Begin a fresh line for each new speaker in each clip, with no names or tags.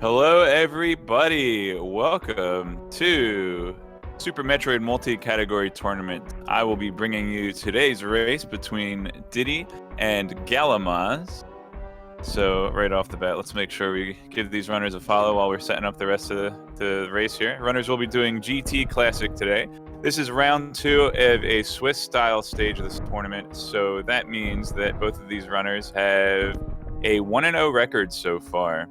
Hello, everybody. Welcome to Super Metroid multi-category tournament. I will be bringing you today's race between Diddy and Galamoz. So right off the bat, let's make sure we give these runners a follow while we're setting up the rest of the race here. Runners will be doing GT Classic today. This is round 2 of a Swiss-style stage of this tournament, so that means that both of these runners have a 1-0 record so far.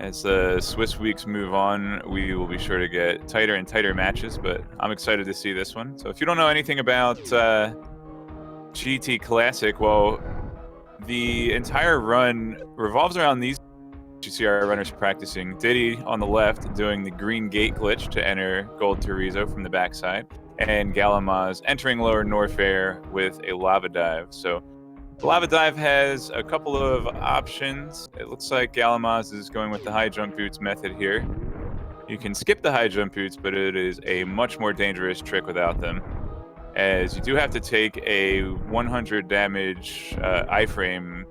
As the Swiss weeks move on, we will be sure to get tighter and tighter matches, but I'm excited to see this one. So if you don't know anything about GT Classic, well, the entire run revolves around these. You see our runners practicing. Diddy on the left doing the green gate glitch to enter Gold Chorizo from the backside, and Galamoz entering Lower Norfair with a lava dive. So the lava dive has a couple of options. It looks like Galamoz is going with the high jump boots method here. You can skip the high jump boots, but it is a much more dangerous trick without them, as you do have to take a 100 damage iframe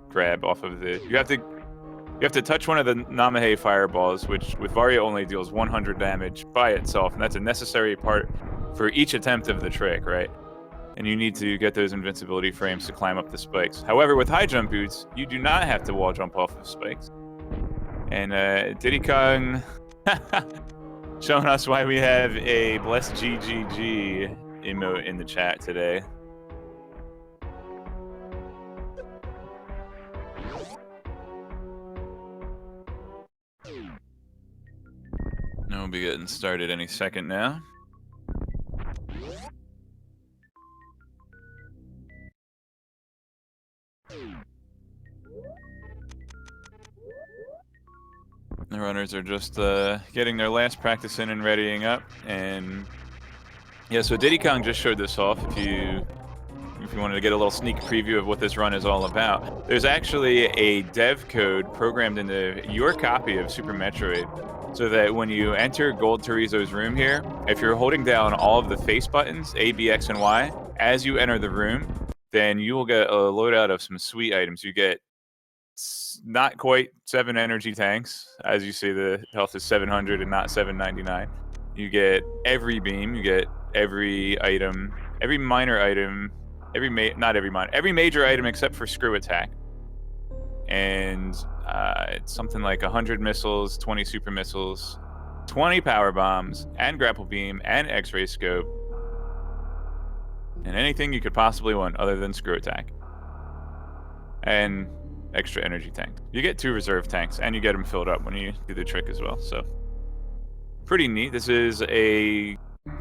grab off of the. You have to touch one of the Namahe fireballs, which with Varia only deals 100 damage by itself, and that's a necessary part for each attempt of the trick, right? And you need to get those invincibility frames to climb up the spikes. However, with high jump boots, you do not have to wall jump off of spikes. And Diddy Kong showing us why we have a blessed GGG emote in the chat today. And we'll be getting started any second now. The runners are just getting their last practice in and readying up, and yeah, so Diddy Kong just showed this off. If you wanted to get a little sneak preview of what this run is all about, there's actually a dev code programmed into your copy of Super Metroid, so that when you enter Gold Chorizo's room here, if you're holding down all of the face buttons, A, B, X, and Y, as you enter the room, then you will get a loadout of some sweet items. You get not quite 7 energy tanks. As you see, the health is 700 and not 799. You get every beam, you get every item, every minor item, every major item except for screw attack. And it's something like 100 missiles, 20 super missiles, 20 power bombs, and grapple beam, and x-ray scope, and anything you could possibly want other than screw attack. And extra energy tank. You get 2 reserve tanks, and you get them filled up when you do the trick as well. So pretty neat. This is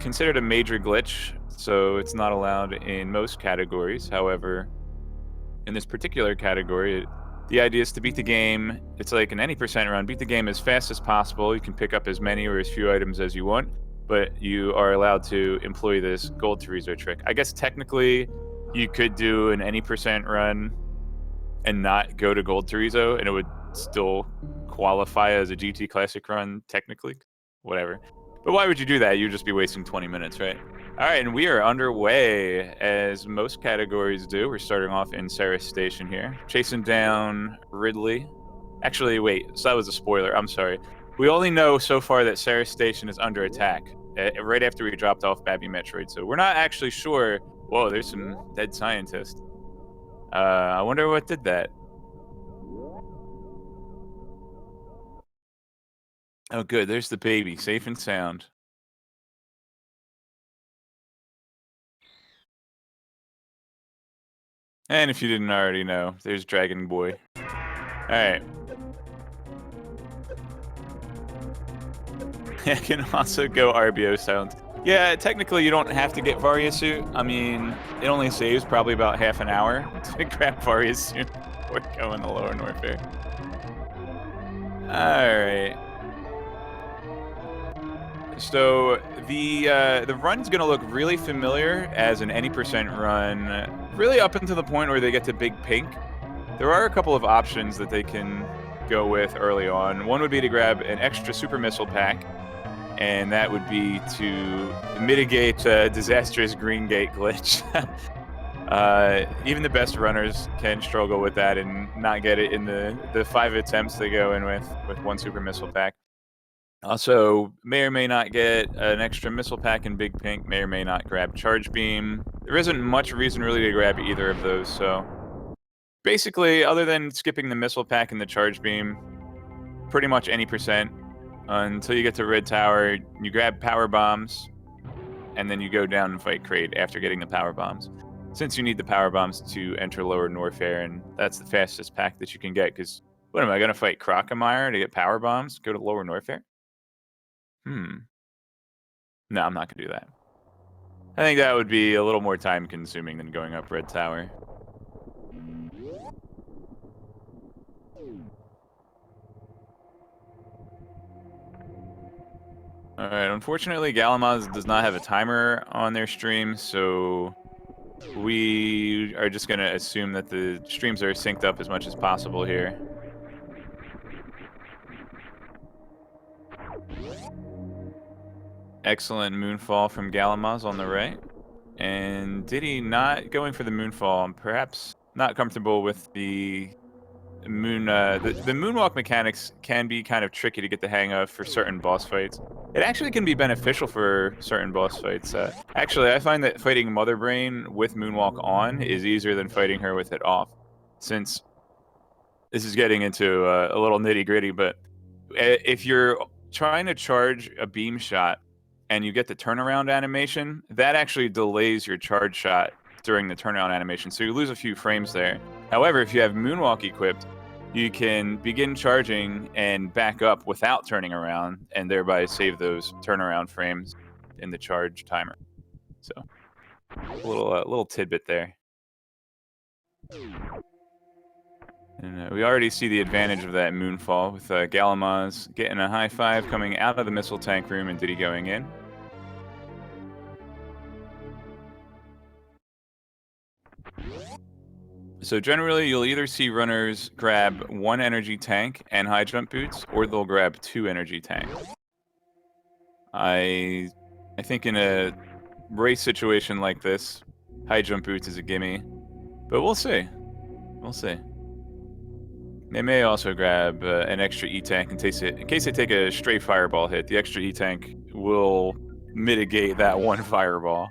considered a major glitch, so it's not allowed in most categories. However, in this particular category, the idea is to beat the game. It's like an any percent run. Beat the game as fast as possible. You can pick up as many or as few items as you want, but you are allowed to employ this Gold Chorizo trick. I guess technically you could do an any percent run and not go to Gold Chorizo, and it would still qualify as a GT Classic run, technically. Whatever. But why would you do that? You'd just be wasting 20 minutes, right? All right, and we are underway, as most categories do. We're starting off in Ceres Station here, chasing down Ridley. Actually, wait, so that was a spoiler. I'm sorry. We only know so far that Ceres Station is under attack right after we dropped off Babby Metroid, so we're not actually sure. Whoa, there's some dead scientists. I wonder what did that. Oh, good. There's the baby, safe and sound. And if you didn't already know, there's Dragon Boy. All right. I can also go RBO sounds. Yeah, technically you don't have to get Varia suit. I mean, it only saves probably about half an hour to grab Varia suit before going to Lower Norfair. Alright. So the run's gonna look really familiar as an any percent run, really up until the point where they get to Big Pink. There are a couple of options that they can go with early on. One would be to grab an extra super missile pack, and that would be to mitigate a disastrous green gate glitch. Even the best runners can struggle with that and not get it in the 5 attempts they go in with one super missile pack. Also, may or may not get an extra missile pack in Big Pink, may or may not grab Charge Beam. There isn't much reason really to grab either of those, so basically, other than skipping the missile pack and the Charge Beam, pretty much any percent until you get to Red Tower, you grab Power Bombs, and then you go down and fight Kraid after getting the Power Bombs. Since you need the Power Bombs to enter Lower Norfair, and that's the fastest pack that you can get, because what am I going to fight Crocomire to get Power Bombs? Go to Lower Norfair? No, I'm not going to do that. I think that would be a little more time consuming than going up Red Tower. Alright, unfortunately, Galamoz does not have a timer on their stream, so we are just going to assume that the streams are synced up as much as possible here. Excellent Moonfall from Galamoz on the right. And Diddy not going for the Moonfall, perhaps not comfortable with the moon. The moonwalk mechanics can be kind of tricky to get the hang of for certain boss fights. It actually can be beneficial for certain boss fights. Actually, I find that fighting Mother Brain with moonwalk on is easier than fighting her with it off, since this is getting into a little nitty gritty, but if you're trying to charge a beam shot and you get the turnaround animation, that actually delays your charge shot during the turnaround animation, so you lose a few frames there. However, if you have Moonwalk equipped, you can begin charging and back up without turning around, and thereby save those turnaround frames in the charge timer. So, a little tidbit there. And we already see the advantage of that Moonfall with Galamoz getting a high five coming out of the missile tank room and Diddy going in. So generally, you'll either see runners grab 1 energy tank and high jump boots, or they'll grab 2 energy tanks. I think in a race situation like this, high jump boots is a gimme, but we'll see. We'll see. They may also grab an extra E-tank in case they take a stray fireball hit. The extra E-tank will mitigate that one fireball.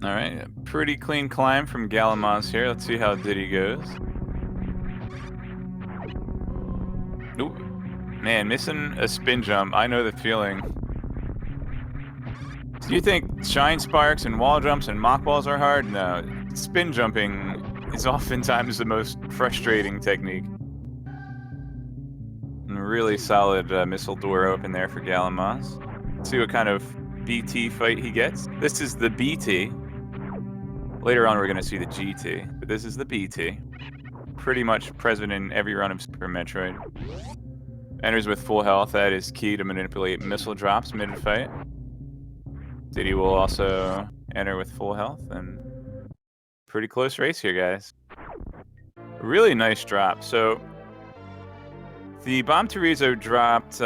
Alright, pretty clean climb from Galamoz here. Let's see how Diddy goes. Ooh. Man, missing a spin jump. I know the feeling. Do you think shine sparks and wall jumps and mock balls are hard? No. Spin jumping is oftentimes the most frustrating technique. And a really solid missile door open there for Galamoz. Let's see what kind of BT fight he gets. This is the BT. Later on, we're going to see the GT, but this is the BT. Pretty much present in every run of Super Metroid. Enters with full health. That is key to manipulate missile drops mid-fight. Diddy will also enter with full health, and pretty close race here, guys. Really nice drop. So the Bomb Terizo dropped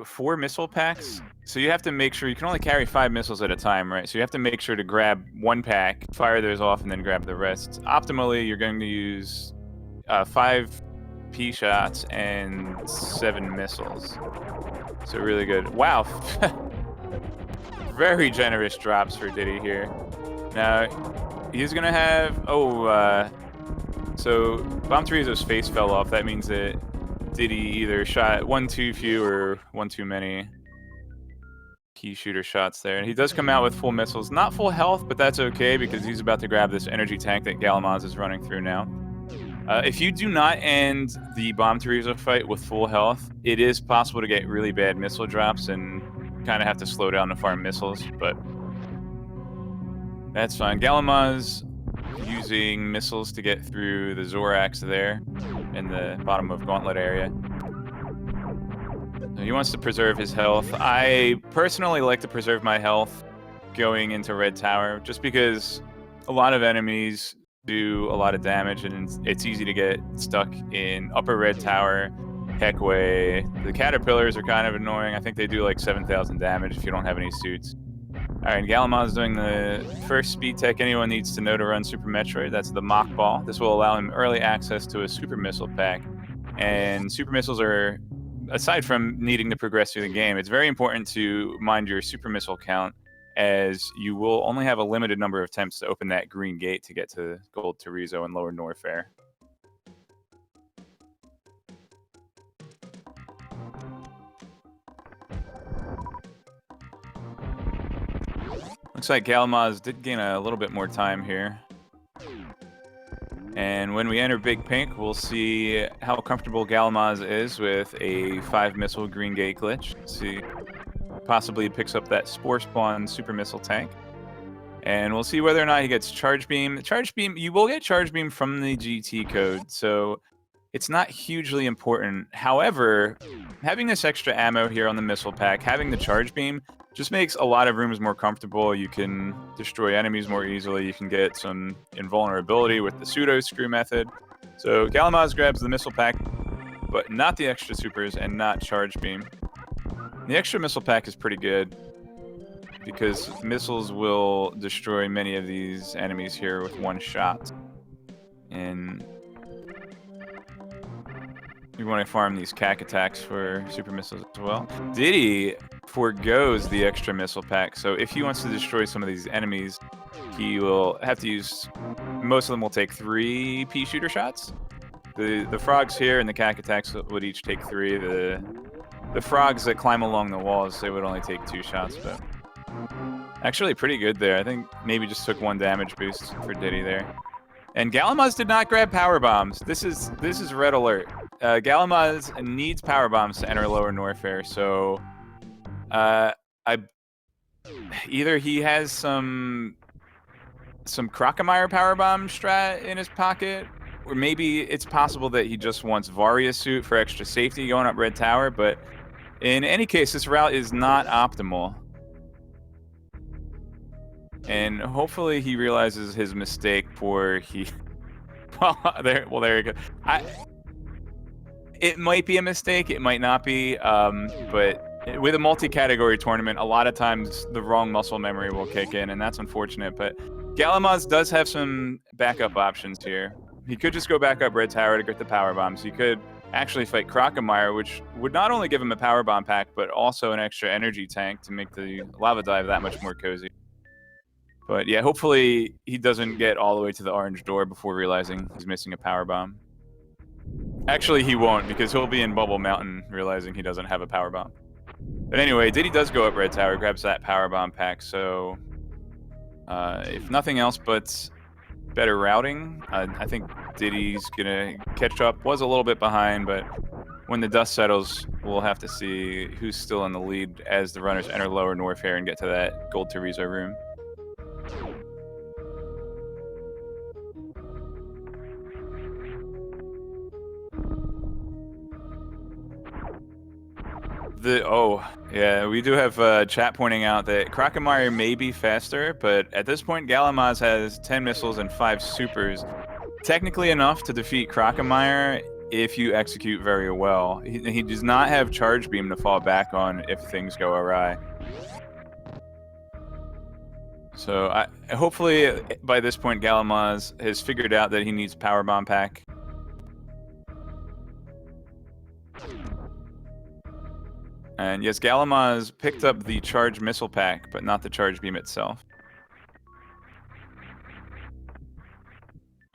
4 missile packs. So you have to make sure you can only carry 5 missiles at a time, right? So you have to make sure to grab 1 pack, fire those off, and then grab the rest. Optimally, you're going to use 5 P shots and 7 missiles. So really good. Wow. Very generous drops for Diddy here. Now, he's going to have... so Bomb Terizo's face fell off. That means that Diddy either shot 1 too few or 1 too many key shooter shots there. And he does come out with full missiles. Not full health, but that's okay because he's about to grab this energy tank that Galamoz is running through now. If you do not end the Bomb Terizo fight with full health, it is possible to get really bad missile drops and kind of have to slow down to farm missiles, but that's fine. Galamoz using missiles to get through the Zorax there in the bottom of Gauntlet area. He wants to preserve his health. I personally like to preserve my health going into Red Tower, just because a lot of enemies do a lot of damage, and it's easy to get stuck in upper red tower, Heckway. The caterpillars are kind of annoying. I think they do like 7,000 damage if you don't have any suits. All right, galamoz is doing the first speed tech anyone needs to know to run Super Metroid. That's the Mach Ball. This will allow him early access to a Super Missile pack. And Super Missiles are, aside from needing to progress through the game, it's very important to mind your Super Missile count, as you will only have a limited number of attempts to open that green gate to get to Gold Terizo and Lower Norfair. Looks like galamoz did gain a little bit more time here. And when we enter Big Pink, we'll see how comfortable galamoz is with a 5-missile green gate glitch. Let's see, possibly picks up that Spore Spawn Super Missile tank. And we'll see whether or not he gets Charge Beam. Charge Beam, you will get Charge Beam from the GT code, so it's not hugely important. However, having this extra ammo here on the missile pack, having the Charge Beam, just makes a lot of rooms more comfortable. You can destroy enemies more easily. You can get some invulnerability with the pseudo screw method. So galamoz grabs the missile pack, but not the extra supers and not Charge Beam. The extra missile pack is pretty good because missiles will destroy many of these enemies here with one shot. And we want to farm these cack attacks for super missiles as well. Diddy forgoes the extra missile pack, so if he wants to destroy some of these enemies, he will have to use, most of them will take 3 pea shooter shots. The frogs here and the cack attacks would each take 3. The frogs that climb along the walls, they would only take 2 shots, but actually pretty good there. I think maybe just took 1 damage boost for Diddy there. And galamoz did not grab power bombs. This is red alert. Galamoz needs power bombs to enter Lower Norfair, so either he has some Crocomire power bomb strat in his pocket, or maybe it's possible that he just wants Varia suit for extra safety going up red tower. But in any case, this route is not optimal. And hopefully he realizes his mistake before he... there you go. It might be a mistake, it might not be, but with a multi-category tournament, a lot of times the wrong muscle memory will kick in, and that's unfortunate. But galamoz does have some backup options here. He could just go back up red tower to get the power bombs. He could actually fight Crocomire, which would not only give him a power bomb pack, but also an extra energy tank to make the lava dive that much more cozy. But yeah, hopefully he doesn't get all the way to the orange door before realizing he's missing a power bomb. Actually, he won't, because he'll be in Bubble Mountain realizing he doesn't have a power bomb. But anyway, Diddy does go up red tower, grabs that power bomb pack, so if nothing else but better routing, I think Diddy's gonna catch up. Was a little bit behind, but when the dust settles, we'll have to see who's still in the lead as the runners enter Lower Norfair and get to that Gold Terizo room. Yeah, we do have chat pointing out that Crocomire may be faster, but at this point, galamoz has 10 missiles and 5 supers. Technically enough to defeat Crocomire if you execute very well. He does not have Charge Beam to fall back on if things go awry. So hopefully by this point, galamoz has figured out that he needs Power Bomb Pack. And yes, galamoz picked up the Charge Missile Pack, but not the Charge Beam itself.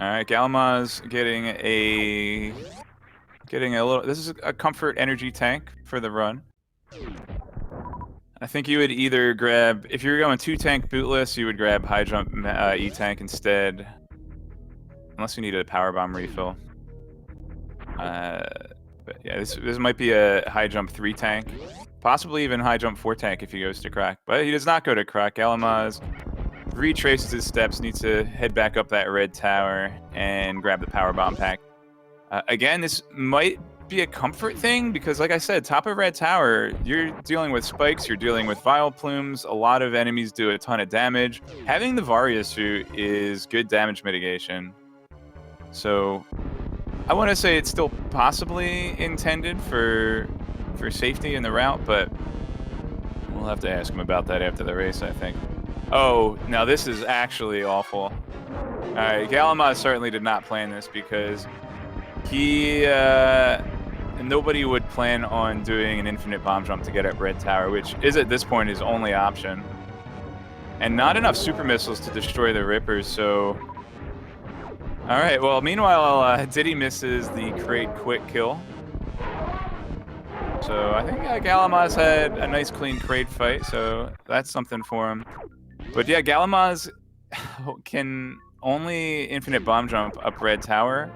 Alright, galamoz getting a little... This is a comfort energy tank for the run. I think you would either grab... If you're going 2-tank bootless, you would grab High Jump E-Tank instead. Unless you need a Power Bomb refill. But yeah, this might be a High Jump 3-tank. Possibly even High Jump 4-tank if he goes to Croc. But he does not go to Croc. galamoz retraces his steps, needs to head back up that red tower and grab the Power Bomb Pack. Again, this might be a comfort thing because, like I said, top of Red Tower, you're dealing with spikes, you're dealing with Vile Plumes. A lot of enemies do a ton of damage. Having the Varia suit is good damage mitigation. So I want to say it's still possibly intended for safety in the route, but we'll have to ask him about that after the race, I think. Oh, now this is actually awful. All right, galamoz certainly did not plan this because he nobody would plan on doing an infinite bomb jump to get at Red Tower, which is at this point his only option. And not enough super missiles to destroy the Rippers, so... Alright, well, meanwhile, Diddy misses the crate quick kill. So I think galamoz had a nice clean crate fight, so that's something for him. But yeah, galamoz can only infinite bomb jump up Red Tower.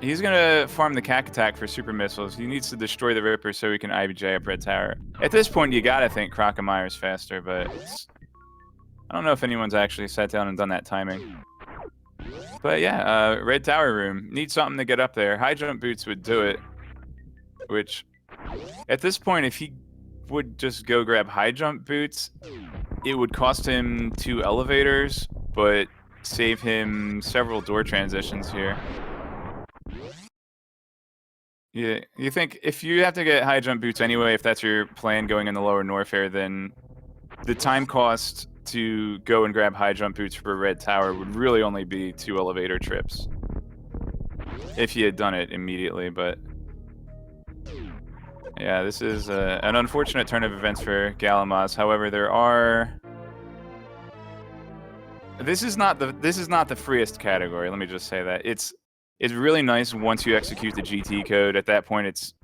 He's gonna farm the Cack Attack for super missiles. He needs to destroy the Ripper so he can IBJ up Red Tower. At this point, you gotta think Crocomyre's faster, but I don't know if anyone's actually sat down and done that timing. But yeah, Red Tower room. Need something to get up there. High jump boots would do it. Which, at this point, if he would just go grab high jump boots, it would cost him 2 elevators, but save him several door transitions here. Yeah, you think if you have to get high jump boots anyway, if that's your plan going in the lower Norfair, then the time cost to go and grab high jump boots for Red Tower would really only be 2 elevator trips. If you had done it immediately, but... Yeah, this is an unfortunate turn of events for galamoz. However, there are... This is not the freest category, let me just say that. It's really nice once you execute the GT code. At that point, it's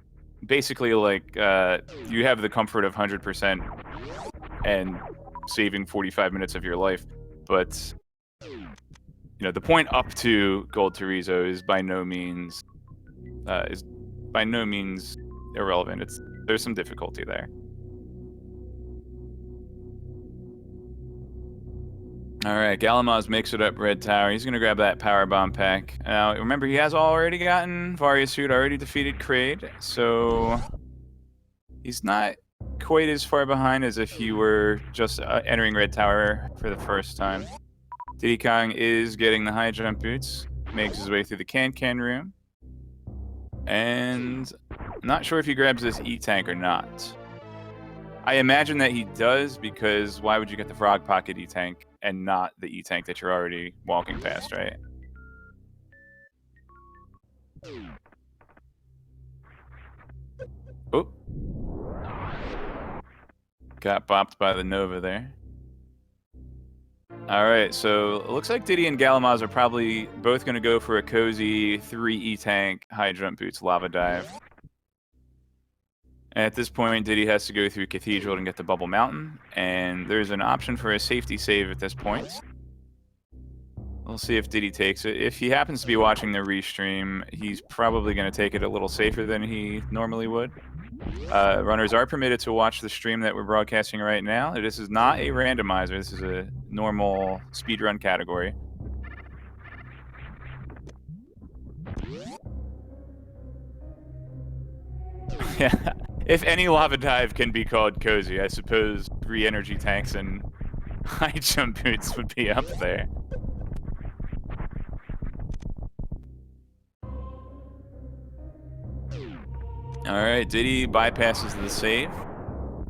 basically like you have the comfort of 100% and saving 45 minutes of your life. But you know, the point up to Gold Terizo is by no means irrelevant. There's some difficulty there. Alright, galamoz makes it up Red Tower. He's gonna grab that power bomb pack. Now, remember, he has already gotten Varia suit, already defeated Kraid, so he's not quite as far behind as if he were just entering Red Tower for the first time. Diddy Kong is getting the high jump boots, makes his way through the can room, and I'm not sure if he grabs this E-Tank or not. I imagine that he does, because why would you get the Frog Pocket E-Tank and not the E-Tank that you're already walking past, right? Oh. Got bopped by the Nova there. Alright, so it looks like Diddy and galamoz are probably both going to go for a cozy 3 E-Tank high jump boots lava dive. At this point, Diddy has to go through Cathedral and get the Bubble Mountain, and there's an option for a safety save at this point. We'll see if Diddy takes it. If he happens to be watching the restream, he's probably going to take it a little safer than he normally would. Runners are permitted to watch the stream that we're broadcasting right now. This is not a randomizer. This is a normal speedrun category. Yeah. If any lava dive can be called cozy, I suppose 3 energy tanks and high jump boots would be up there. Alright, Diddy bypasses the save.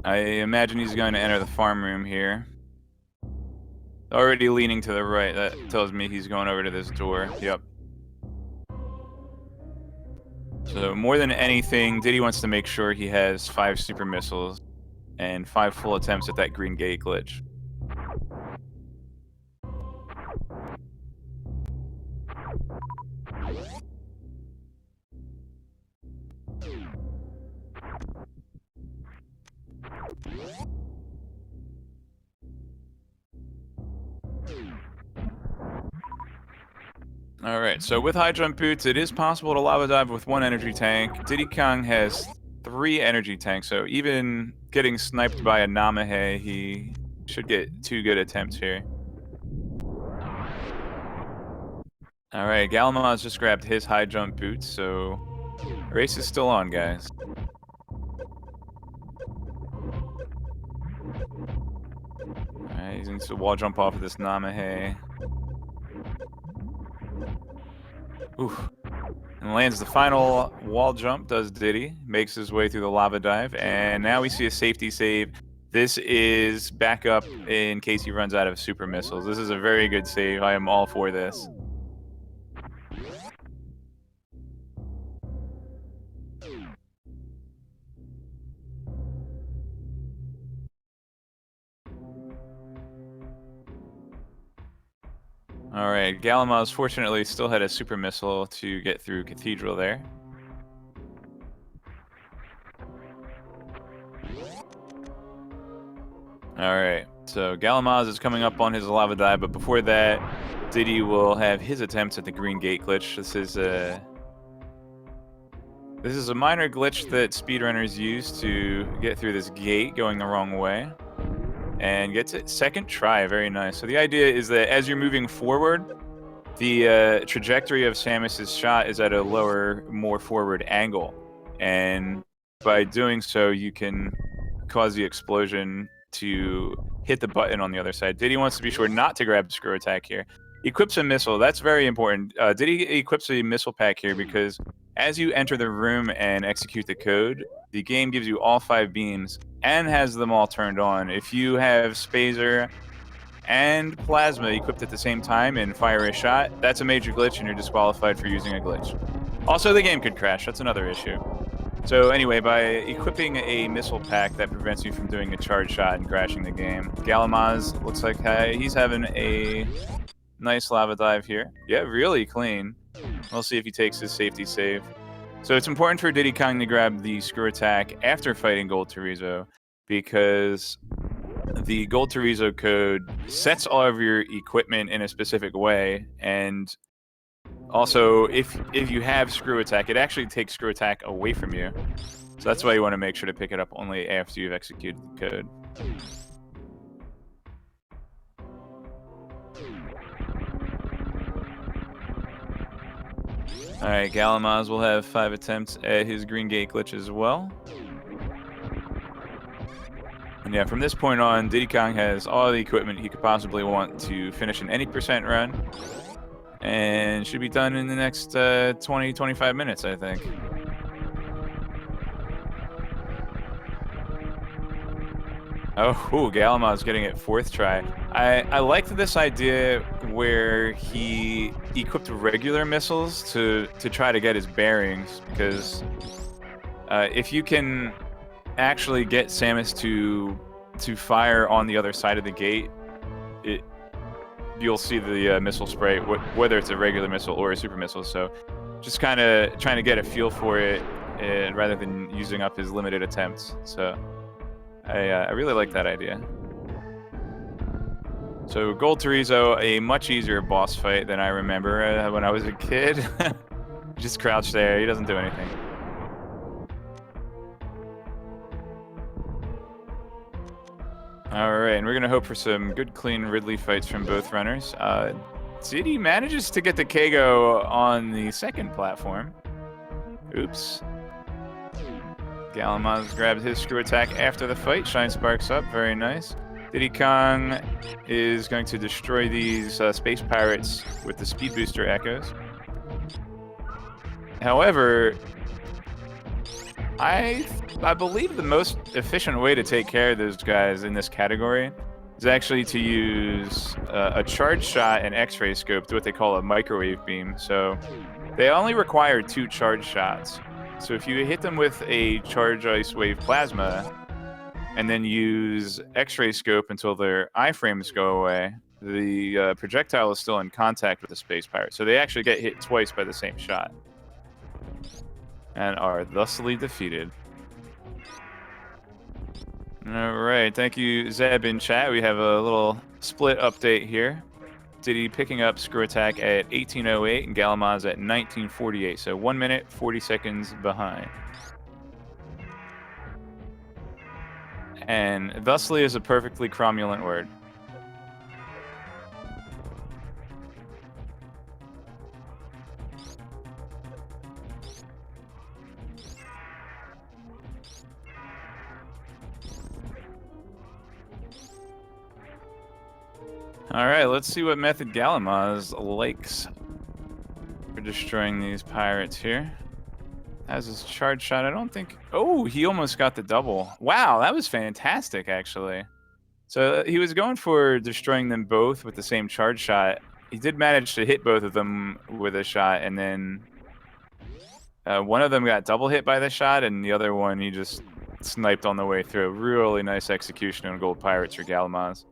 I imagine he's going to enter the farm room here. Already leaning to the right, that tells me he's going over to this door. Yep. So more than anything, Diddy wants to make sure he has 5 super missiles and 5 full attempts at that green gate glitch. Alright, so with high jump boots, it is possible to lava dive with 1 energy tank. Diddy Kong has 3 energy tanks, so even getting sniped by a Namahe, he should get 2 good attempts here. Alright, galamoz just grabbed his high jump boots, so Race is still on, guys. Alright, he's into the wall jump off of this Namahe. Oof. And lands the final wall jump, does Diddy. Makes his way through the lava dive. And now we see a safety save. This is backup in case he runs out of super missiles. This is a very good save. I am all for this. Alright, galamoz fortunately still had a super missile to get through Cathedral there. Alright, so galamoz is coming up on his lava dive, but before that, Diddy will have his attempts at the green gate glitch. This is a minor glitch that speedrunners use to get through this gate going the wrong way. And gets it second try, very nice. So the idea is that as you're moving forward, the trajectory of Samus's shot is at a lower, more forward angle. And by doing so, you can cause the explosion to hit the button on the other side. Diddy wants to be sure not to grab the screw attack here. Equips a missile. That's very important. Diddy equips a missile pack here because as you enter the room and execute the code, the game gives you all 5 beams and has them all turned on. If you have Spazer and Plasma equipped at the same time and fire a shot, that's a major glitch and you're disqualified for using a glitch. Also, the game could crash. That's another issue. So anyway, by equipping a missile pack that prevents you from doing a charge shot and crashing the game, galamoz looks like he's having a nice lava dive here. Yeah, really clean. We'll see if he takes his safety save. So it's important for Diddy Kong to grab the screw attack after fighting Gold Terizo because the Gold Terizo code sets all of your equipment in a specific way, and also if you have screw attack, it actually takes screw attack away from you. So that's why you want to make sure to pick it up only after you've executed the code. Alright, galamoz will have 5 attempts at his green gate glitch as well. And yeah, from this point on, Diddy Kong has all the equipment he could possibly want to finish an any percent run. And should be done in the next 20-25 minutes, I think. Oh, galamoz getting it 4th try. I liked this idea where he equipped regular missiles to try to get his bearings, because if you can actually get Samus to fire on the other side of the gate, you'll see the missile spray, whether it's a regular missile or a super missile. So just kind of trying to get a feel for it rather than using up his limited attempts. So I really like that idea. So Gold Terizo, a much easier boss fight than I remember when I was a kid. Just crouch there, he doesn't do anything. Alright, and we're going to hope for some good, clean Ridley fights from both runners. Diddy manages to get the Kago on the second platform. Oops. galamoz grabs his screw attack after the fight. Shine sparks up, very nice. Diddy Kong is going to destroy these space pirates with the speed booster echoes. However, I believe the most efficient way to take care of those guys in this category is actually to use a charge shot and X-ray scope to what they call a microwave beam. So they only require 2 charge shots. So if you hit them with a charge ice wave plasma and then use X-ray scope until their iframes go away, the projectile is still in contact with the space pirate. So they actually get hit twice by the same shot and are thusly defeated. All right, thank you, Zeb in chat. We have a little split update here. Diddy picking up screw attack at 1808 and galamoz at 1948. So 1 minute, 40 seconds behind. And thusly is a perfectly cromulent word. Alright, let's see what method Galamoz likes for destroying these pirates here. Has his charge shot. I don't think... Oh, he almost got the double. Wow, that was fantastic, actually. So he was going for destroying them both with the same charge shot. He did manage to hit both of them with a shot, and then one of them got double hit by the shot, and the other one he just sniped on the way through. Really nice execution on Gold Pirates for Galamoz.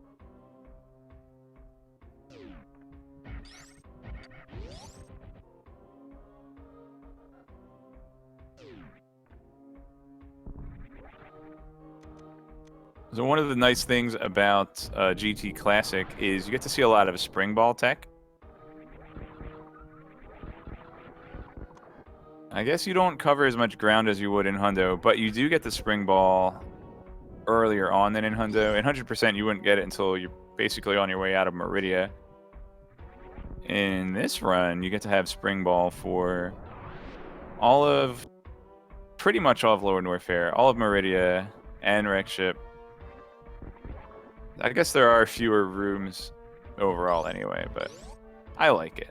So one of the nice things about GT Classic is you get to see a lot of spring ball tech. I guess you don't cover as much ground as you would in Hundo, but you do get the spring ball earlier on than in Hundo. In 100%, you wouldn't get it until you're basically on your way out of Meridia. In this run, you get to have spring ball for pretty much all of Lower Norfair, all of Meridia, and Wreckship. I guess there are fewer rooms overall anyway, but I like it.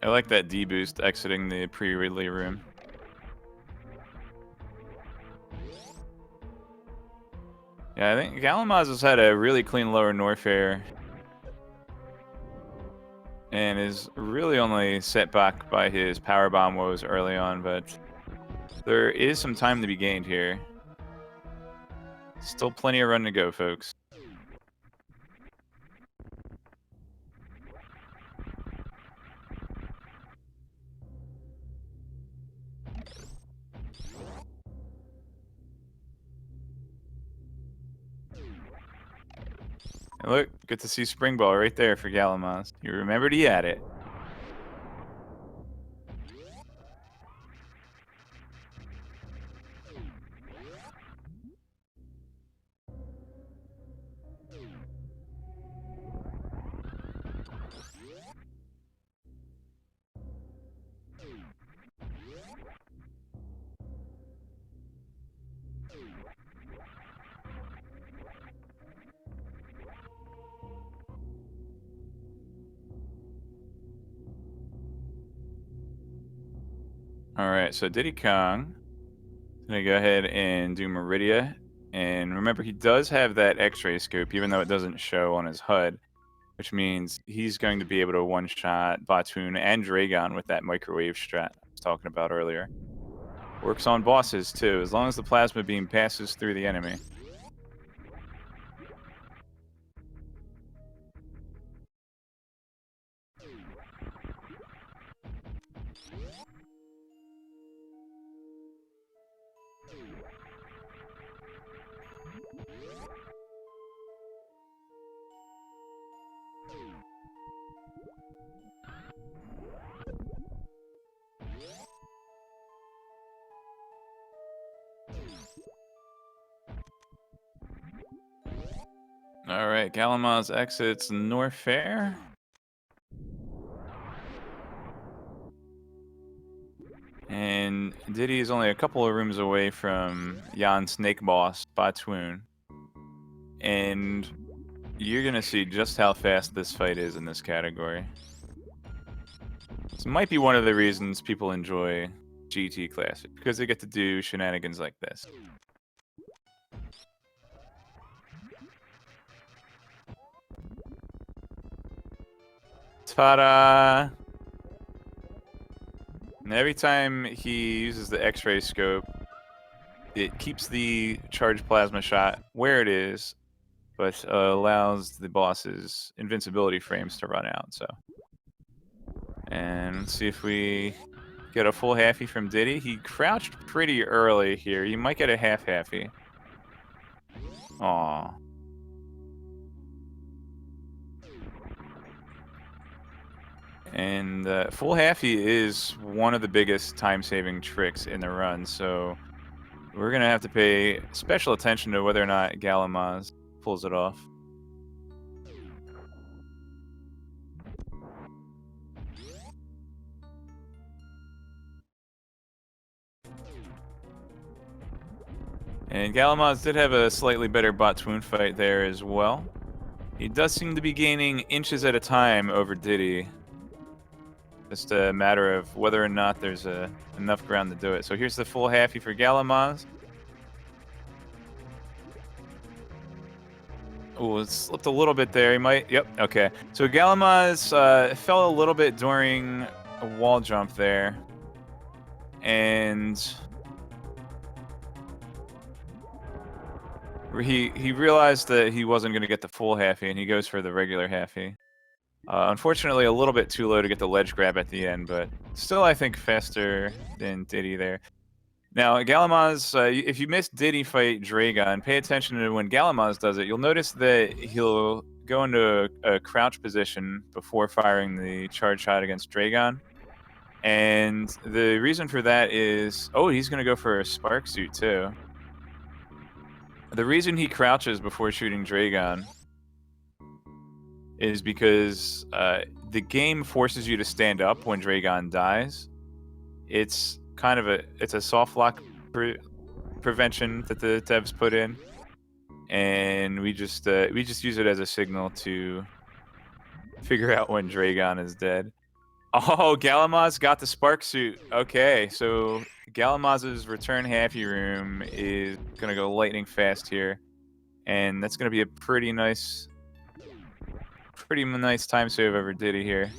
I like that D-boost exiting the pre-Ridley room. Yeah, I think Galamoz has had a really clean Lower Norfair and is really only set back by his power bomb woes early on, but there is some time to be gained here. Still plenty of run to go, folks. And look, good to see spring ball right there for Galamoz. You remembered he had it. Alright, so Diddy Kong is going to go ahead and do Meridia. And remember, he does have that X-ray scope, even though it doesn't show on his HUD, which means he's going to be able to one-shot Batoon and Dragon with that microwave strat I was talking about earlier. Works on bosses, too, as long as the plasma beam passes through the enemy. Alright, Galamoz exits Norfair. And Diddy is only a couple of rooms away from Jan Snake Boss, Batoon. And you're going to see just how fast this fight is in this category. This might be one of the reasons people enjoy GT Classic, because they get to do shenanigans like this. Ta-da! And every time he uses the X-ray scope, it keeps the charged plasma shot where it is, but allows the boss's invincibility frames to run out. So, and let's see if we get a full halfie from Diddy. He crouched pretty early here. You might get a half halfie. Aww. And full halfie is one of the biggest time-saving tricks in the run, so we're going to have to pay special attention to whether or not Galamoz pulls it off. And galamoz did have a slightly better bot-swoon fight there as well. He does seem to be gaining inches at a time over Diddy. Just a matter of whether or not there's enough ground to do it. So here's the full halfie for galamoz. Oh, it slipped a little bit there. He might. Yep. Okay. So galamoz fell a little bit during a wall jump there, and he realized that he wasn't going to get the full halfie, and he goes for the regular halfie. Unfortunately, a little bit too low to get the ledge grab at the end, but still, I think faster than Diddy there. Now, galamoz, if you missed Diddy fight Dragon, pay attention to when galamoz does it. You'll notice that he'll go into a crouch position before firing the charge shot against Dragon. And the reason for that is, oh, he's going to go for a spark suit too. The reason he crouches before shooting Dragon is because the game forces you to stand up when Dragon dies. It's kind of a soft lock prevention that the devs put in, and we just use it as a signal to figure out when Dragon is dead. Oh, galamoz got the spark suit. Okay, so galamoz's return halfie room is gonna go lightning fast here, and that's gonna be a pretty nice time save over Diddy here.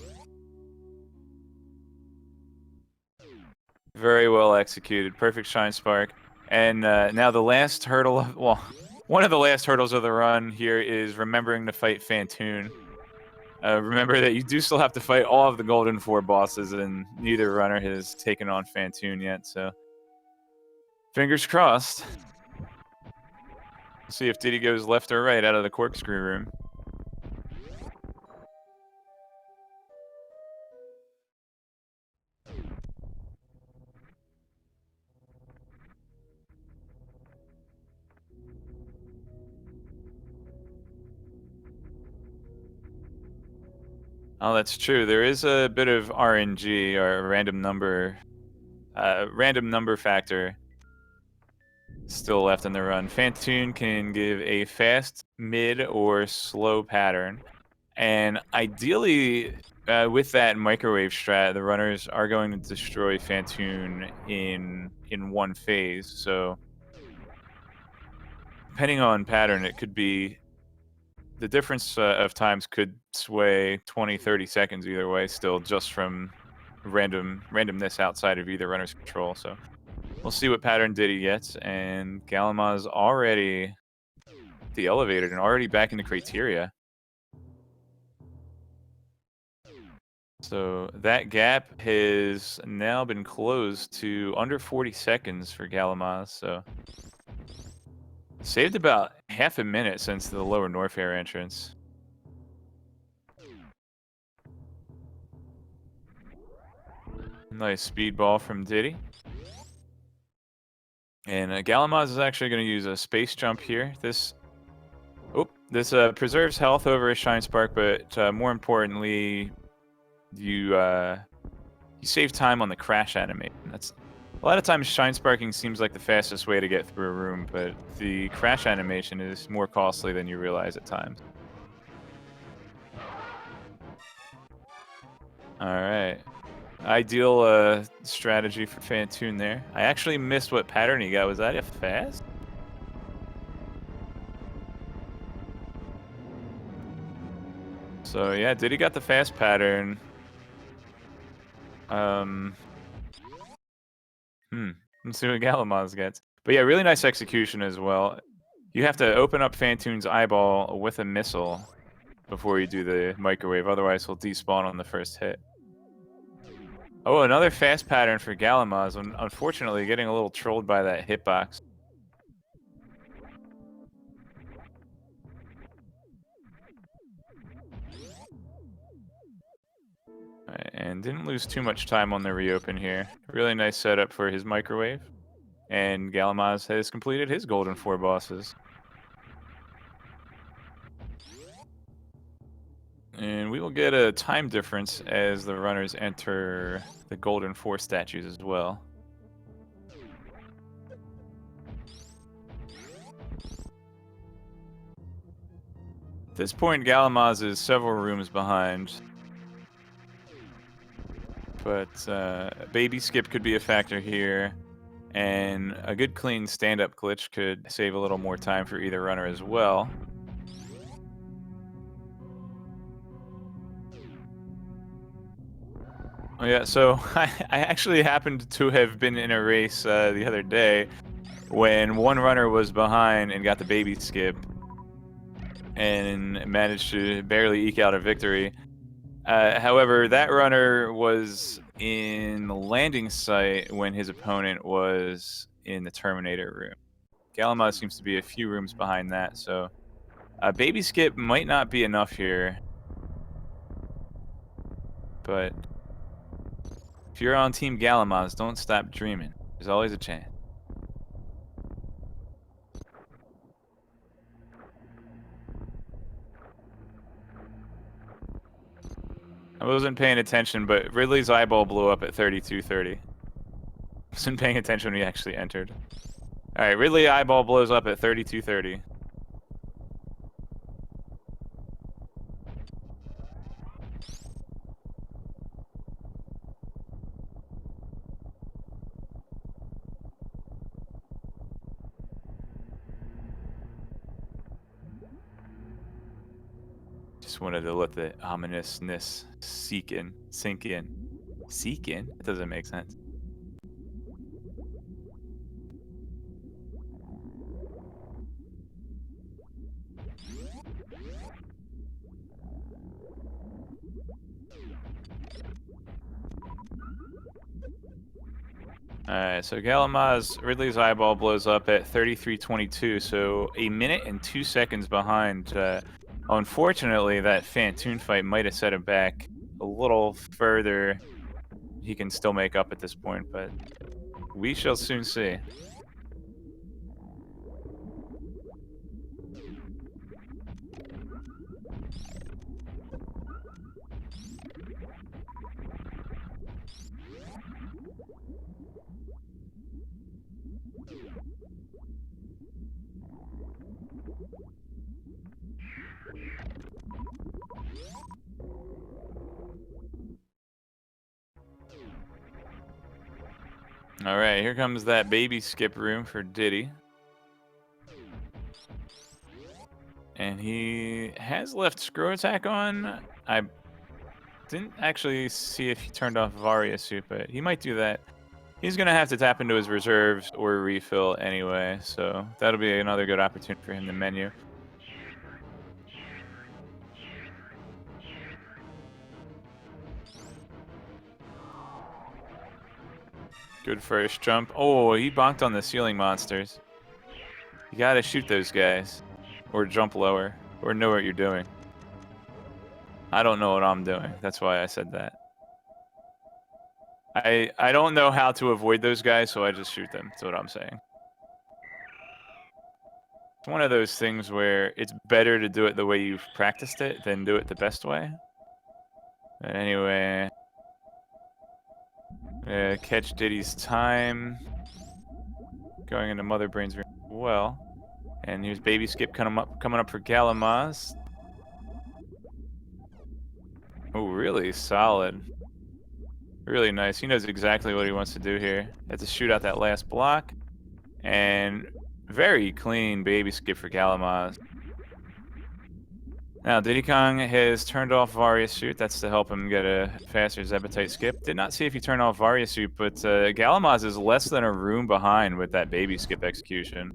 Very well executed. Perfect shine spark. And now the last hurdle, well, one of the last hurdles of the run here is remembering to fight Phantoon. Remember that you do still have to fight all of the Golden 4 bosses, and neither runner has taken on Phantoon yet, so fingers crossed. See if Diddy goes left or right out of the corkscrew room. Oh, that's true. There is a bit of RNG, or random number factor still left in the run. Phantoon can give a fast, mid, or slow pattern. And ideally, with that microwave strat, the runners are going to destroy Phantoon in one phase. So depending on pattern, it could be the difference of times could sway 20-30 seconds either way, still just from randomness outside of either runner's control. So we'll see what pattern Diddy gets, and galamoz already de-elevated and already back into criteria. So that gap has now been closed to under 40 seconds for galamoz. So saved about half a minute since the lower Norfair entrance. Nice speed ball from Diddy. And galamoz is actually going to use a space jump here. This preserves health over a shine spark, but more importantly, you save time on the crash animation. That's a lot of times shine sparking seems like the fastest way to get through a room, but the crash animation is more costly than you realize at times. All right. Ideal strategy for Phantoon there. I actually missed what pattern he got. Was that a fast? So yeah, Diddy got the fast pattern. Let's see what galamoz gets. But yeah, really nice execution as well. You have to open up Phantoon's eyeball with a missile before you do the microwave, otherwise he'll despawn on the first hit. Oh, another fast pattern for galamoz. Unfortunately, getting a little trolled by that hitbox. Right, and didn't lose too much time on the reopen here. Really nice setup for his microwave. And galamoz has completed his Golden 4 bosses. And we will get a time difference as the runners enter the Golden 4 statues as well. this point, galamoz is several rooms behind. But baby skip could be a factor here. And a good clean stand-up glitch could save a little more time for either runner as well. Oh yeah, so I actually happened to have been in a race the other day when one runner was behind and got the baby skip and managed to barely eke out a victory. However, that runner was in the landing site when his opponent was in the Terminator room. galamoz seems to be a few rooms behind that, so baby skip might not be enough here. But if you're on Team galamoz, don't stop dreaming. There's always a chance. I wasn't paying attention, but Ridley's eyeball blew up at 3230. Wasn't paying attention when he actually entered. Alright, Ridley eyeball blows up at 3230. Just wanted to let the ominousness sink in. Sink in? That doesn't make sense. Alright, so galamoz, Ridley's eyeball blows up at 3322, so 1 minute and 2 seconds behind. Unfortunately, that Fantoon fight might have set him back a little further. He can still make up at this point, but we shall soon see. Alright, here comes that baby skip room for Diddy. And he has left screw attack on. I didn't actually see if he turned off Varia suit, but he might do that. He's going to have to tap into his reserves or refill anyway, so that'll be another good opportunity for him to menu. Good first jump. Oh, he bonked on the ceiling monsters. You gotta shoot those guys. Or jump lower. Or know what you're doing. I don't know what I'm doing. That's why I said that. I don't know how to avoid those guys, so I just shoot them. That's what I'm saying. It's one of those things where it's better to do it the way you've practiced it than do it the best way. But anyway... catch Diddy's time. Going into Mother Brain's room as well. And here's Baby Skip coming up for galamoz. Oh, really solid. Really nice. He knows exactly what he wants to do here. Has to shoot out that last block. And very clean Baby Skip for galamoz. Now, Diddy Kong has turned off Varia suit. That's to help him get a faster Zebetite skip. Did not see if he turned off Varia suit, but galamoz is less than a room behind with that baby skip execution.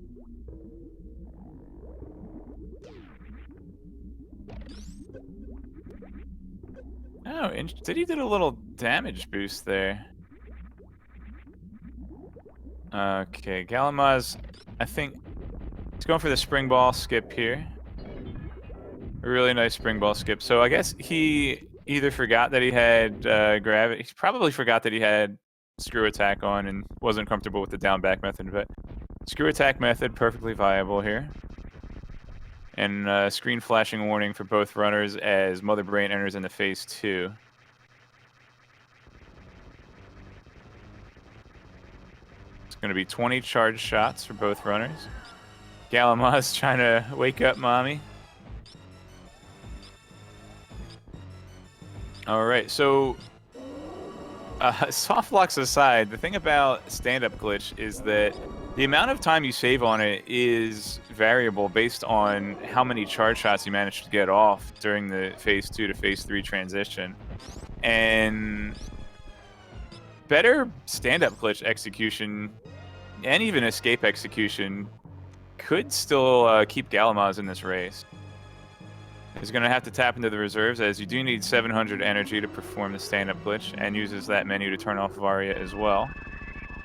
Oh, Diddy did a little damage boost there. Okay, galamoz, I think he's going for the spring ball skip here. A really nice spring ball skip. So I guess he either forgot that he had gravity. He probably forgot that he had screw attack on and wasn't comfortable with the down back method. But screw attack method, perfectly viable here. And screen flashing warning for both runners as Mother Brain enters into phase 2. It's going to be 20 charge shots for both runners. galamoz trying to wake up mommy. All right, so soft locks aside, the thing about stand-up glitch is that the amount of time you save on it is variable based on how many charge shots you manage to get off during the phase 2 to phase 3 transition. And better stand-up glitch execution and even escape execution could still keep galamoz in this race. He's going to have to tap into the reserves, as you do need 700 energy to perform the stand-up glitch, and uses that menu to turn off Varia as well.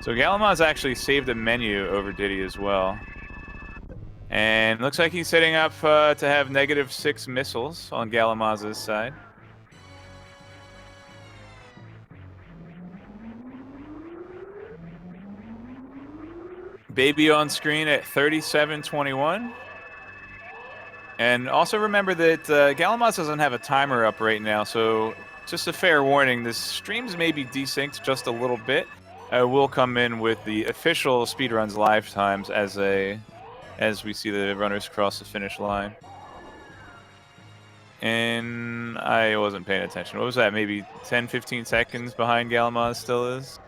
So galamoz actually saved a menu over Diddy as well. And looks like he's setting up to have -6 missiles on galamoz's side. Baby on screen at 37:21. And also remember that galamoz doesn't have a timer up right now, so just a fair warning, the streams may be desynced just a little bit. We'll come in with the official speedruns live times as we see the runners cross the finish line. And I wasn't paying attention. What was that? Maybe 10, 15 seconds behind galamoz still is?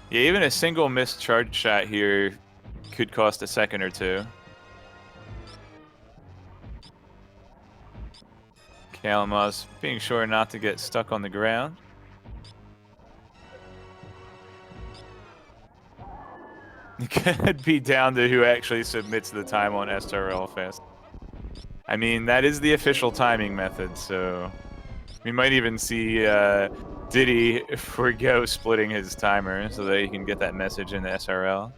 Yeah, even a single missed charge shot here could cost a second or two. galamoz being sure not to get stuck on the ground. It could be down to who actually submits the time on SRL Fest. I mean, that is the official timing method, so we might even see Diddy forgo splitting his timer so that he can get that message in the SRL.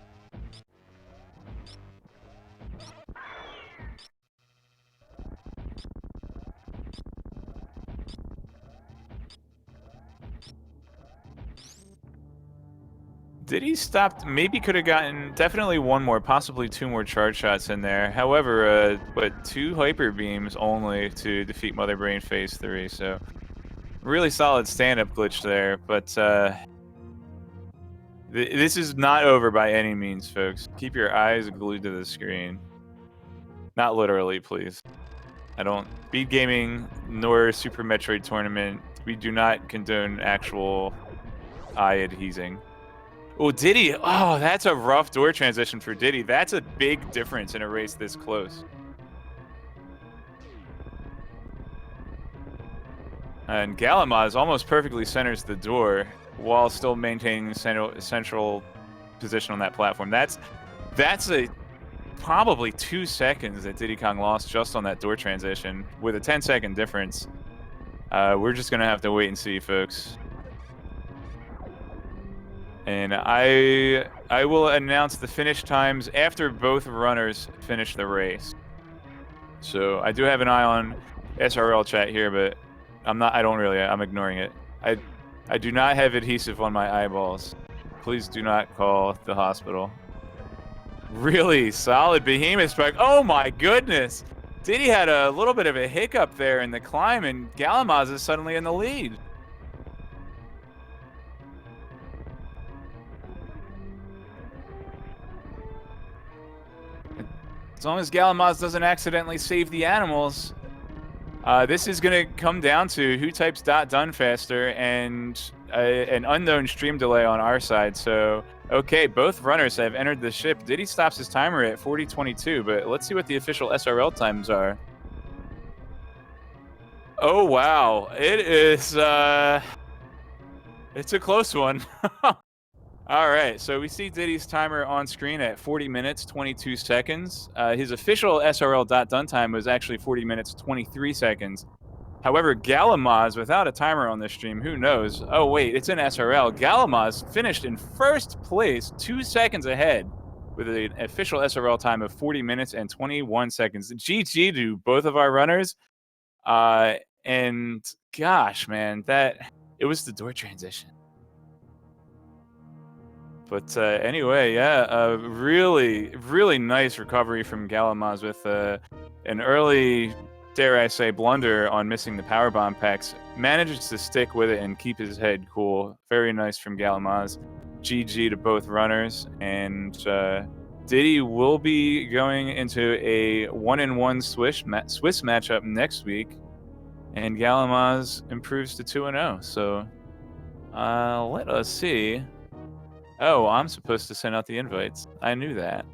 Diddy stopped, maybe could have gotten definitely one more, possibly two more charge shots in there. However, but 2 hyper beams only to defeat Mother Brain phase 3, so really solid stand-up glitch there. But this is not over by any means, folks. Keep your eyes glued to the screen. Not literally, please. I don't. SpeedGaming nor Super Metroid Tournament, we do not condone actual eye adhesing. Oh, Diddy. Oh, that's a rough door transition for Diddy. That's a big difference in a race this close. And galamoz almost perfectly centers the door while still maintaining central position on that platform. That's a probably 2 seconds that Diddy Kong lost just on that door transition with a 10-second difference. We're just going to have to wait and see, folks. And I will announce the finish times after both runners finish the race. So I do have an eye on SRL chat here, but I'm ignoring it. I do not have adhesive on my eyeballs. Please do not call the hospital. Really solid behemoth spike. Oh my goodness! Diddy had a little bit of a hiccup there in the climb, and galamoz is suddenly in the lead. As long as galamoz doesn't accidentally save the animals, this is going to come down to who types .done faster and an unknown stream delay on our side. So, okay, both runners have entered the ship. Diddy stops his timer at 40:22, but let's see what the official SRL times are. Oh, wow. It is, it's a close one. All right, so we see Diddy's timer on screen at 40 minutes, 22 seconds. His official SRL.done time was actually 40 minutes, 23 seconds. However, galamoz, without a timer on this stream, who knows? Oh, wait, it's an SRL. galamoz finished in first place, 2 seconds ahead, with an official SRL time of 40 minutes and 21 seconds. GG to both of our runners. And gosh, man, it was the door transition. But anyway, yeah, really, really nice recovery from galamoz with an early, dare I say, blunder on missing the power bomb packs. Manages to stick with it and keep his head cool. Very nice from galamoz. GG to both runners. And Diddy will be going into a 1-in-1 Swiss matchup next week And Galamoz improves to 2-0. So let us see. Oh, I'm supposed to send out the invites. I knew that.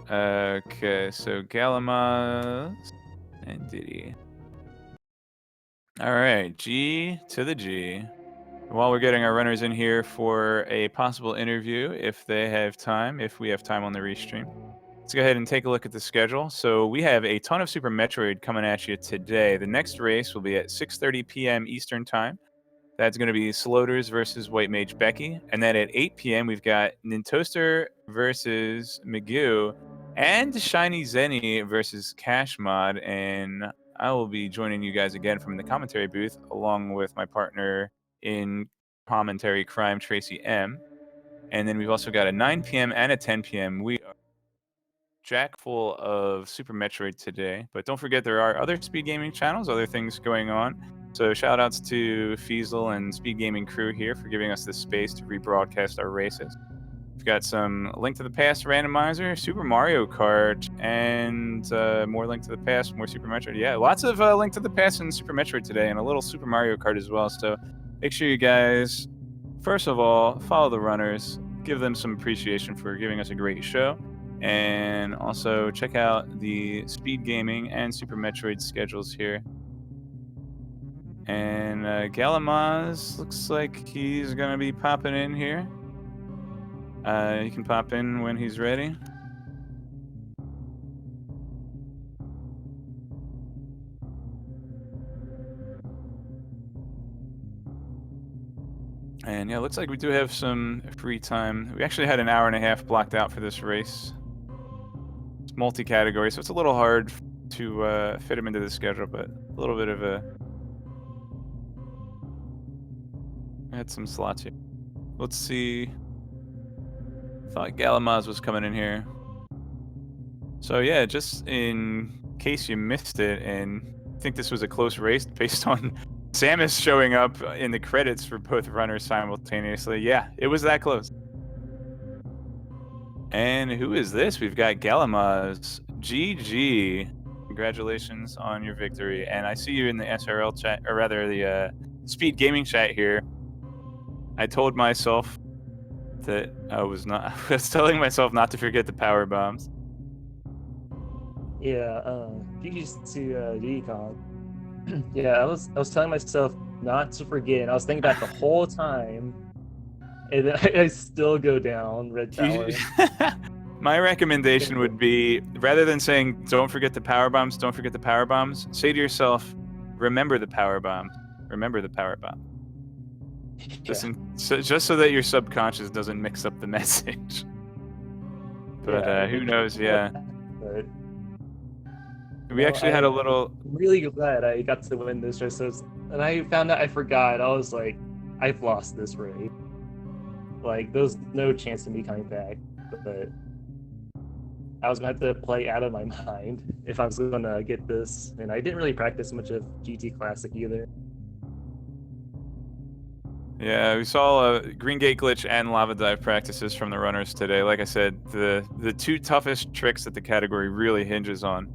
Okay, so Galamoz and Diddy. All right, G to the G. While we're getting our runners in here for a possible interview, if they have time, if we have time on the restream, let's go ahead and take a look at the schedule. So we have a ton of Super Metroid coming at you today. The next race will be at 6:30 p.m. Eastern Time. That's going to be Sloters versus White Mage Becky. And then at 8 p.m., we've got Nintoaster versus McGew and Shiny Zenny versus Cash Mod. And I will be joining you guys again from the commentary booth, along with my partner in commentary, Crime Tracy M. And then we've also got a 9 p.m. and a 10 p.m. We are jack full of Super Metroid today. But don't forget, there are other Speed Gaming channels, other things going on. So shout outs to Feasel and Speed Gaming crew here for giving us this space to rebroadcast our races. We've got some Link to the Past randomizer, Super Mario Kart, and more Link to the Past, more Super Metroid. Yeah, lots of Link to the Past and Super Metroid today, and a little Super Mario Kart as well. So make sure you guys, first of all, follow the runners, give them some appreciation for giving us a great show, and also check out the Speed Gaming and Super Metroid schedules here. And Galamoz looks like he's going to be popping in here. He can pop in when he's ready. And yeah, looks like we do have some free time. We actually had an hour and a half blocked out for this race. It's multi-category, so it's a little hard to fit him into the schedule, but a little bit of a... I had some slots here. Let's see. Thought Galamoz was coming in here. So yeah, just in case you missed it and think this was a close race based on Samus showing up in the credits for both runners simultaneously. Yeah, it was that close. And who is this? We've got Galamoz. GG. Congratulations on your victory. And I see you in the SRL chat, or rather the Speed Gaming chat here. I told myself that I was telling myself not to forget the power bombs.
Yeah, GG's to Decon. Yeah, I was telling myself not to forget. I was thinking about it the whole time, and then I still go down red tower.
My recommendation would be, rather than saying don't forget the power bombs, don't forget the power bombs, say to yourself, remember the power bomb, remember the power bomb.
Yeah.
Just so that your subconscious doesn't mix up the message. But
Yeah,
who knows? Yeah.
But,
We actually had a little.
I'm really glad I got to win this race. And I found out I forgot. I was like, I've lost this race. Like, there's no chance of me coming back. But I was gonna have to play out of my mind if I was gonna get this. And I didn't really practice much of GT Classic either.
Yeah, we saw Green Gate Glitch and Lava Dive practices from the runners today. Like I said, the two toughest tricks that the category really hinges on.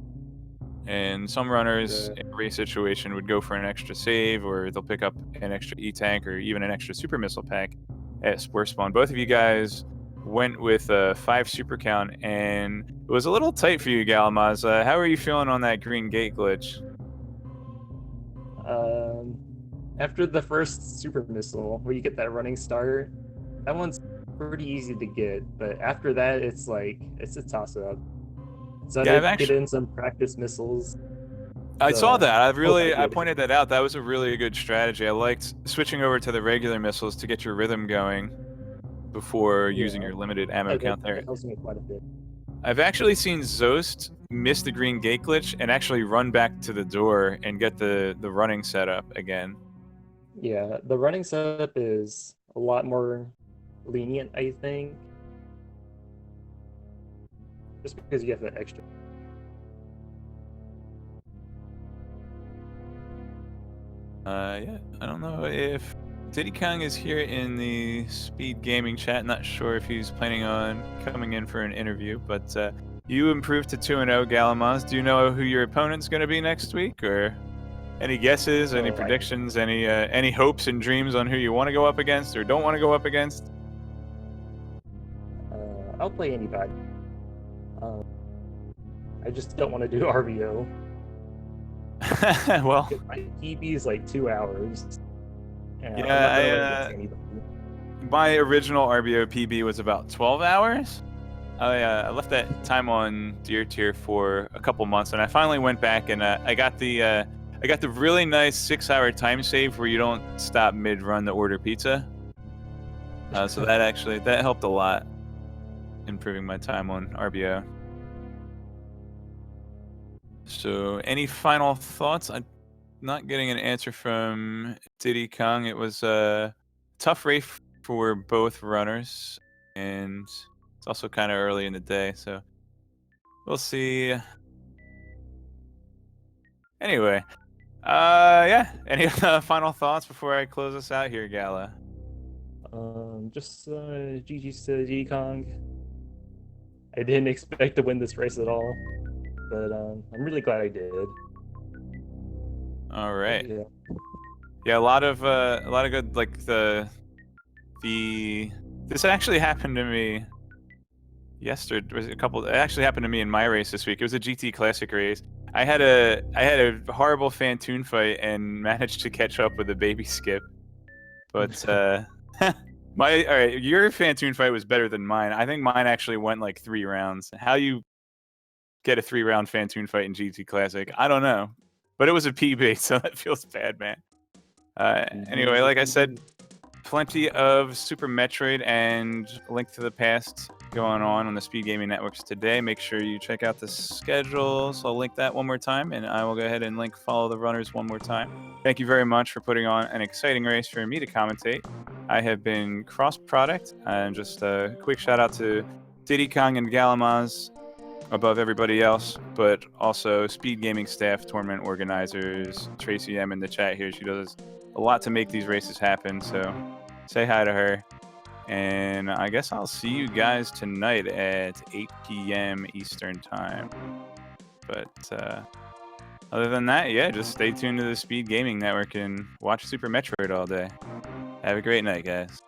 And some runners in a race situation would go for an extra save, or they'll pick up an extra E-Tank, or even an extra Super Missile Pack at Spore Spawn. Both of you guys went with a 5 super count, and it was a little tight for you, Galamoz. How are you feeling on that Green Gate Glitch?
After the first super missile, where you get that running start, that one's pretty easy to get. But after that, it's like it's a toss-up. So I did get in some practice missiles.
I saw that. I pointed that out. That was a really good strategy. I liked switching over to the regular missiles to get your rhythm going before using your limited ammo count there.
It helps me quite a bit.
I've actually seen Zost miss the Green Gate Glitch and actually run back to the door and get the running setup again.
Yeah, the running setup is a lot more lenient, I think. Just because you have that extra.
Yeah, I don't know if Diddy Kong is here in the Speed Gaming chat. Not sure if he's planning on coming in for an interview, but You improved to 2-0, Galamoz. Do you know who your opponent's going to be next week, or any guesses, any
Oh,
predictions, any hopes and dreams on who you want to go up against or don't want to go up against?
I'll play anybody. I just don't want to do RBO.
Well,
My PB is like 2 hours. And I'm not
yeah,
gonna let it get to anybody.
my original RBO PB was about 12 hours. I left that time on Deer Tier for a couple months, and I finally went back and I got the really nice 6-hour time save where you don't stop mid-run to order pizza. So that helped a lot, improving my time on RBO. So, any final thoughts? I'm not getting an answer from Diddy Kong. It was a tough race for both runners, and it's also kind of early in the day, so we'll see. Anyway, yeah. Any final thoughts before I close us out here, Gala?
Just GG's to G Kong. I didn't expect to win this race at all, but I'm really glad I did.
All right.
Yeah.
Yeah, a lot of good, like this actually happened to me yesterday. Was it it actually happened to me in my race this week. It was a GT Classic race. I had a horrible Fantoon fight and managed to catch up with a baby skip. But all right, your Fantoon fight was better than mine. I think mine actually went like 3 rounds. How you get a 3-round Fantoon fight in GT Classic, I don't know. But it was a PB, so that feels bad, man. Anyway, like I said, plenty of Super Metroid and Link to the Past going on the SpeedGaming networks today. Make sure you check out the schedule. So I'll link that one more time, and I will go ahead and link Follow the Runners one more time. Thank you very much for putting on an exciting race for me to commentate. I have been Cross Product, and just a quick shout out to Diddy Kong and Galamaz above everybody else, but also SpeedGaming staff, tournament organizers, Tracy M in the chat here. She does a lot to make these races happen, so say hi to her. And I guess I'll see you guys tonight at 8 p.m. Eastern Time. But other than that, yeah, just stay tuned to the SpeedGaming Network and watch Super Metroid all day. Have a great night, guys.